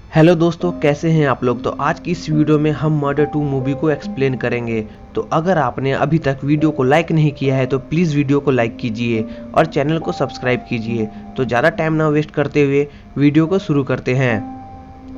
Hello दोस्तों, कैसे हैं आप लोग। तो आज की इस वीडियो में हम मर्डर 2 मूवी को एक्सप्लेन करेंगे। तो अगर आपने अभी तक वीडियो को लाइक नहीं किया है तो प्लीज़ वीडियो को लाइक कीजिए और चैनल को सब्सक्राइब कीजिए। तो ज़्यादा टाइम ना वेस्ट करते हुए वीडियो को शुरू करते हैं।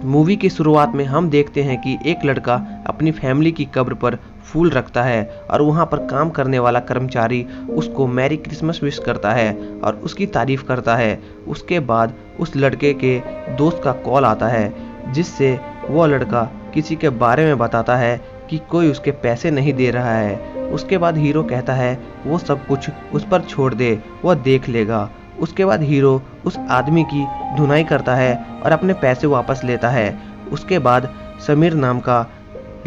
मूवी की शुरुआत में हम देखते हैं कि एक लड़का अपनी फैमिली की कब्र पर फूल रखता है और वहाँ पर काम करने वाला कर्मचारी उसको मैरी क्रिसमस विश करता है और उसकी तारीफ करता है। उसके बाद उस लड़के के दोस्त का कॉल आता है जिससे वो लड़का किसी के बारे में बताता है कि कोई उसके पैसे नहीं दे रहा है। उसके बाद हीरो कहता है वो सब कुछ उस पर छोड़ दे, वह देख लेगा। उसके बाद हीरो उस आदमी की धुनाई करता है और अपने पैसे वापस लेता है। उसके बाद समीर नाम का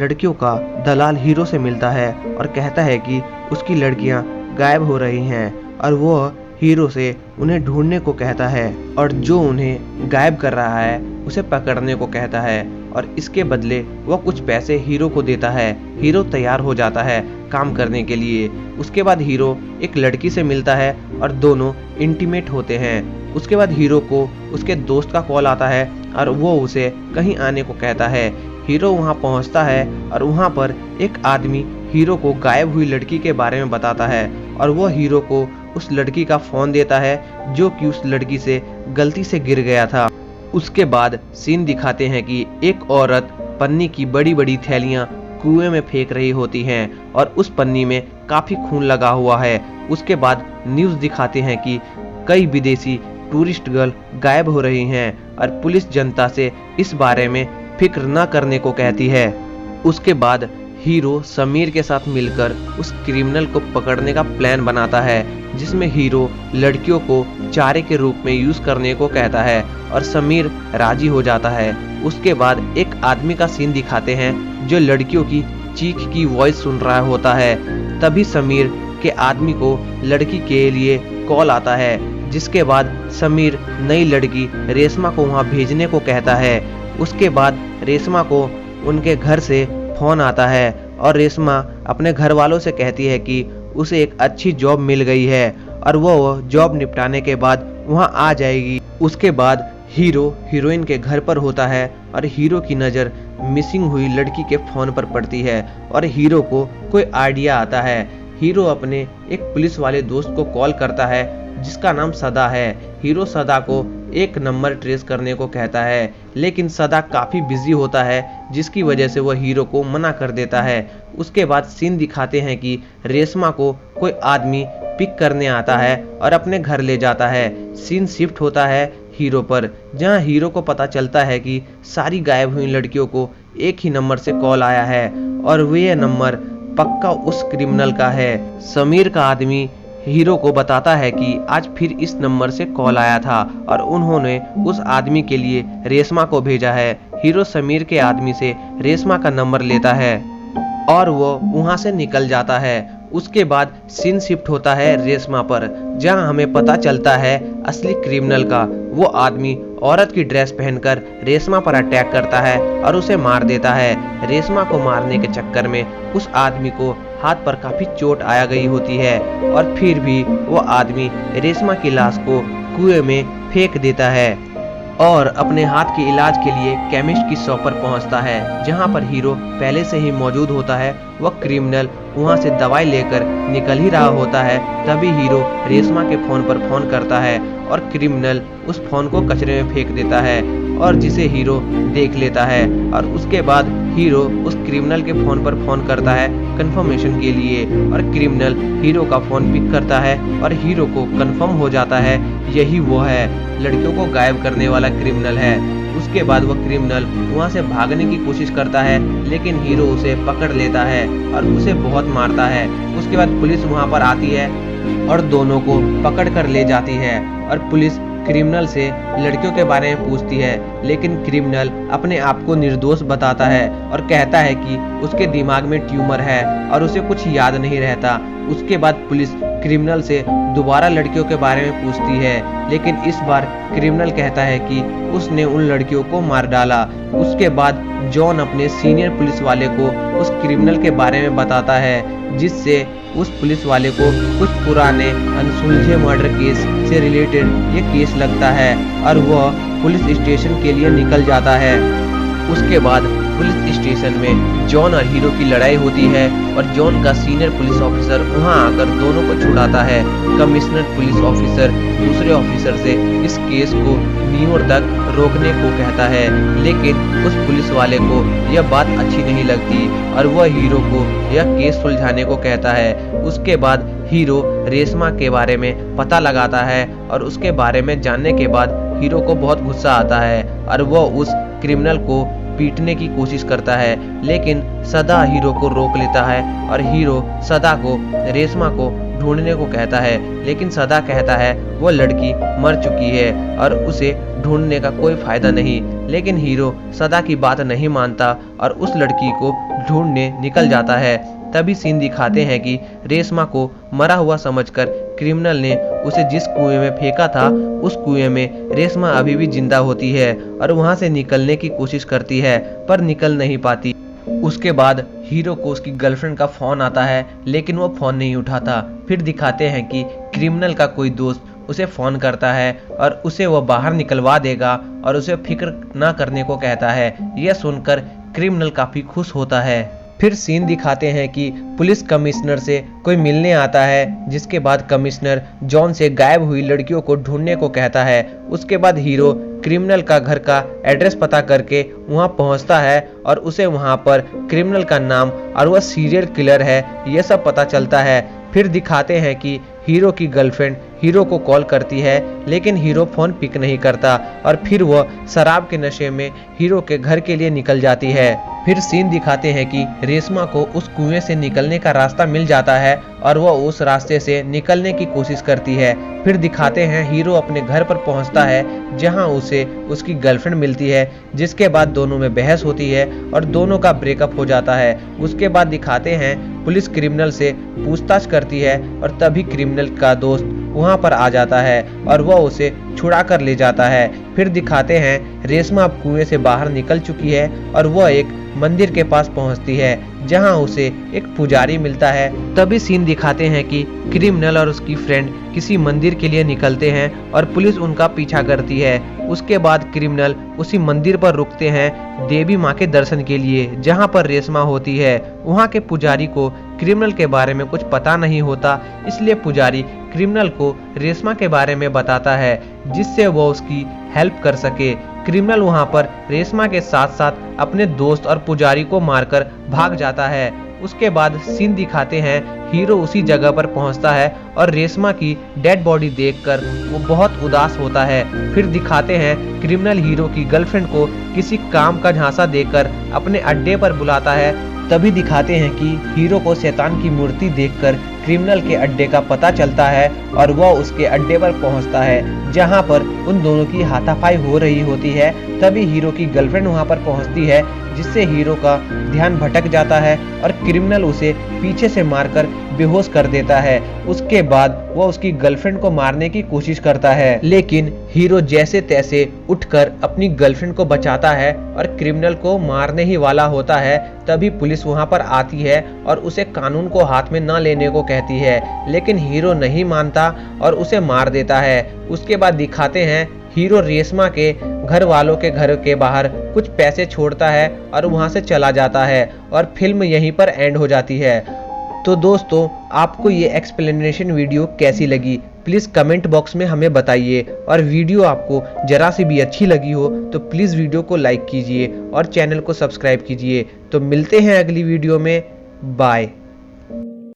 लड़कियों का दलाल हीरो से मिलता है और कहता है कि उसकी लड़कियां गायब हो रही हैं और वो हीरो से उन्हें ढूंढने को कहता है और जो उन्हें गायब कर रहा है उसे पकड़ने को कहता है और इसके बदले वह कुछ पैसे हीरो को देता है। हीरो तैयार हो जाता है काम करने के लिए। उसके बाद हीरो एक लड़की से मिलता है और दोनों इंटीमेट होते हैं। उसके बाद हीरो को उसके दोस्त का कॉल आता है और वो उसे कहीं आने को कहता है। हीरो वहां पहुंचता है और वहां पर एक आदमी हीरो को गायब हुई लड़की के बारे में बताता है और वो हीरो को उस लड़की का फोन देता है जो कि उस लड़की से गलती से गिर गया था। उसके बाद सीन दिखाते हैं कि एक औरत पन्नी की बड़ी बड़ी थैलियां कुएं में फेंक रही होती हैं और उस पन्नी में काफी खून लगा हुआ है। उसके बाद न्यूज़ दिखाते हैं कि कई विदेशी टूरिस्ट गर्ल गायब हो रही हैं और पुलिस जनता से इस बारे में फिक्र न करने को कहती है। उसके बाद हीरो समीर के साथ मिलकर उस क्रिमिनल को पकड़ने का प्लान बनाता है जिसमें हीरो लड़कियों को चारे के रूप में यूज करने को कहता है और समीर राजी हो जाता है। उसके बाद एक आदमी का सीन दिखाते हैं जो लड़कियों की चीख की वॉइस सुन रहा होता है। तभी समीर के आदमी को लड़की के लिए कॉल आता है जिसके बाद समीर नई लड़की रेशमा को वहां भेजने को कहता है। उसके बाद रेशमा को उनके घर से फोन आता है और रेशमा अपने घर वालों से कहती है कि उसे एक अच्छी जॉब मिल गई है और वो जॉब निपटाने के बाद वहां आ जाएगी। उसके बाद हीरो हीरोइन के घर पर होता है और हीरो की नज़र मिसिंग हुई लड़की के फोन पर पड़ती है और हीरो को कोई आइडिया आता है। हीरो अपने एक पुलिस वाले दोस्त को कॉल करता है जिसका नाम सदा है। हीरो सदा को एक नंबर ट्रेस करने को कहता है लेकिन सदा काफी बिजी होता है जिसकी वजह से वह हीरो को मना कर देता है। उसके बाद सीन दिखाते हैं कि रेशमा को कोई आदमी पिक करने आता है और अपने घर ले जाता है। सीन शिफ्ट होता है हीरो पर जहां हीरो को पता चलता है कि सारी गायब हुई लड़कियों को एक ही नंबर से कॉल आया है और वह नंबर पक्का उस क्रिमिनल का है। समीर का आदमी हीरो को बताता है कि आज फिर इस नंबर से कॉल आया था और उन्होंने उस आदमी के लिए रेशमा को भेजा है। हीरो समीर के आदमी से रेशमा का नंबर लेता है और वो वहां से निकल जाता है। उसके बाद सीन शिफ्ट होता है रेशमा पर जहां हमें पता चलता है असली क्रिमिनल का। वो आदमी औरत की ड्रेस पहनकर रेशमा पर अटैक करता है और उसे मार देता है। रेशमा को मारने के चक्कर में उस आदमी को हाथ पर काफी चोट आया गई होती है और फिर भी वो आदमी रेशमा की लाश को कुएं में फेंक देता है और अपने हाथ के इलाज के लिए केमिस्ट की शॉप पर पहुंचता है जहां पर हीरो पहले से ही मौजूद होता है। वह क्रिमिनल वहां से दवाई लेकर निकल ही रहा होता है तभी हीरो रेशमा के फोन पर फोन करता है और क्रिमिनल उस फोन को कचरे में फेंक देता है और जिसे हीरो देख लेता है और उसके बाद हीरो उस क्रिमिनल के फोन पर फोन करता है कंफर्मेशन के लिए और क्रिमिनल हीरो का फोन पिक करता है और हीरो को कंफर्म हो जाता है यही वो है, लड़कियों को गायब करने वाला क्रिमिनल है। उसके बाद वह क्रिमिनल वहां से भागने की कोशिश करता है लेकिन हीरो उसे पकड़ लेता है और उसे बहुत मारता है। उसके बाद पुलिस वहां पर आती है और दोनों को पकड़ कर ले जाती है और पुलिस क्रिमिनल से लड़कियों के बारे में पूछती है लेकिन क्रिमिनल अपने आप को निर्दोष बताता है और कहता है कि उसके दिमाग में ट्यूमर है और उसे कुछ याद नहीं रहता। उसके बाद पुलिस क्रिमिनल से दोबारा लड़कियों के बारे में पूछती है, लेकिन इस बार क्रिमिनल कहता है कि उसने उन लड़कियों को मार डाला। उसके बाद जॉन अपने सीनियर पुलिस वाले को उस क्रिमिनल के बारे में बताता है, जिससे उस पुलिस वाले को कुछ पुराने अनसुलझे मर्डर केस से रिलेटेड ये केस लगता है और वह पुलिस स्टेशन के लिए निकल जाता है। उसके बाद पुलिस स्टेशन में जॉन और हीरो की लड़ाई होती है और जॉन का सीनियर पुलिस ऑफिसर वहां आकर दोनों को छुड़ाता है। कमिश्नर पुलिस ऑफिसर दूसरे ऑफिसर से इस केस को न्यूयॉर्क तक रोकने को कहता है, लेकिन उस पुलिस वाले को यह बात अच्छी नहीं लगती और वह हीरो को यह केस सुलझाने को कहता है। उसके बाद हीरो रेशमा के बारे में पता लगाता है और उसके बारे में जानने के बाद हीरो को बहुत गुस्सा आता है और वह उस क्रिमिनल को पीटने की कोशिश करता है, लेकिन सदा हीरो को रोक लेता है और हीरो सदा को रेशमा को ढूंढने को कहता है, लेकिन सदा कहता है वो लड़की मर चुकी है और उसे ढूंढने का कोई फायदा नहीं। लेकिन हीरो सदा की बात नहीं मानता और उस लड़की को ढूंढने निकल जाता है। तभी सीन दिखाते हैं कि रेशमा को मरा हुआ समझकर क्रिमिनल ने उसे जिस कुएं में फेंका था उस कुएं में रेशमा अभी भी जिंदा होती है और वहां से निकलने की कोशिश करती है पर निकल नहीं पाती। उसके बाद हीरो को उसकी गर्लफ्रेंड का फोन आता है, लेकिन वो फोन नहीं उठाता। फिर दिखाते हैं कि क्रिमिनल का कोई दोस्त उसे फोन करता है और उसे वो बाहर निकलवा देगा और उसे फिक्र ना करने को कहता है। यह सुनकर क्रिमिनल काफी खुश होता है। फिर सीन दिखाते हैं कि पुलिस कमिश्नर से कोई मिलने आता है, जिसके बाद कमिश्नर जॉन से गायब हुई लड़कियों को ढूंढने को कहता है। उसके बाद हीरो क्रिमिनल का घर का एड्रेस पता करके वहां पहुंचता है और उसे वहां पर क्रिमिनल का नाम और वह सीरियल किलर है यह सब पता चलता है। फिर दिखाते हैं कि हीरो की गर्लफ्रेंड हीरो को कॉल करती है, लेकिन हीरो फोन पिक नहीं करता और फिर वह शराब के नशे में हीरो के घर के लिए निकल जाती है। फिर सीन दिखाते हैं कि रेशमा को उस कुएं से निकलने का रास्ता मिल जाता है और वह उस रास्ते से निकलने की कोशिश करती है। फिर दिखाते हैं हीरो अपने घर पर पहुंचता है, जहां उसे उसकी गर्लफ्रेंड मिलती है, जिसके बाद दोनों में बहस होती है और दोनों का ब्रेकअप हो जाता है। उसके बाद दिखाते हैं पुलिस क्रिमिनल से पूछताछ करती है और तभी क्रिमिनल का दोस्त वहां पर आ जाता है और वह उसे छुड़ा कर ले जाता है। फिर दिखाते हैं रेशमा अब कुएं से बाहर निकल चुकी है और वह एक मंदिर के पास पहुंचती है, जहां उसे एक पुजारी मिलता है। तभी सीन दिखाते हैं कि क्रिमिनल और उसकी फ्रेंड किसी मंदिर के लिए निकलते हैं और पुलिस उनका पीछा करती है। उसके बाद क्रिमिनल उसी मंदिर पर रुकते हैं देवी माँ के दर्शन के लिए, जहां पर रेशमा होती है। वहां के पुजारी को क्रिमिनल के बारे में कुछ पता नहीं होता, इसलिए पुजारी क्रिमिनल को रेशमा के बारे में बताता है, जिससे वो उसकी हेल्प कर सके। क्रिमिनल वहां पर रेशमा के साथ साथ अपने दोस्त और पुजारी को मारकर भाग जाता है। उसके बाद सीन दिखाते हैं हीरो उसी जगह पर पहुंचता है और रेशमा की डेड बॉडी देखकर वो बहुत उदास होता है। फिर दिखाते हैं क्रिमिनल हीरो की गर्लफ्रेंड को किसी काम का झांसा देकर अपने अड्डे पर बुलाता है। तभी दिखाते हैं कि हीरो को शैतान की मूर्ति देखकर क्रिमिनल के अड्डे का पता चलता है और वह उसके अड्डे पर पहुंचता है, जहां पर उन दोनों की हाथापाई हो रही होती है। तभी हीरो की गर्लफ्रेंड वहां पर पहुंचती है, जिससे हीरो का ध्यान भटक जाता है और क्रिमिनल उसे पीछे से मारकर बेहोश कर देता है। उसके बाद वह उसकी गर्लफ्रेंड को मारने की कोशिश करता है, लेकिन हीरो जैसे तैसे उठकर अपनी गर्लफ्रेंड को बचाता है और क्रिमिनल को मारने ही वाला होता है। तभी पुलिस वहां पर आती है और उसे कानून को हाथ में न लेने को कहती है, लेकिन हीरो नहीं मानता और उसे मार देता है। उसके बाद दिखाते हैं हीरो रेशमा के घर वालों के घर के बाहर कुछ पैसे छोड़ता है और वहां से चला जाता है और फिल्म यहीं पर एंड हो जाती है। तो दोस्तों, आपको ये एक्सप्लेनेशन वीडियो कैसी लगी प्लीज़ कमेंट बॉक्स में हमें बताइए, और वीडियो आपको जरा सी भी अच्छी लगी हो तो प्लीज़ वीडियो को लाइक कीजिए और चैनल को सब्सक्राइब कीजिए। तो मिलते हैं अगली वीडियो में, बाय।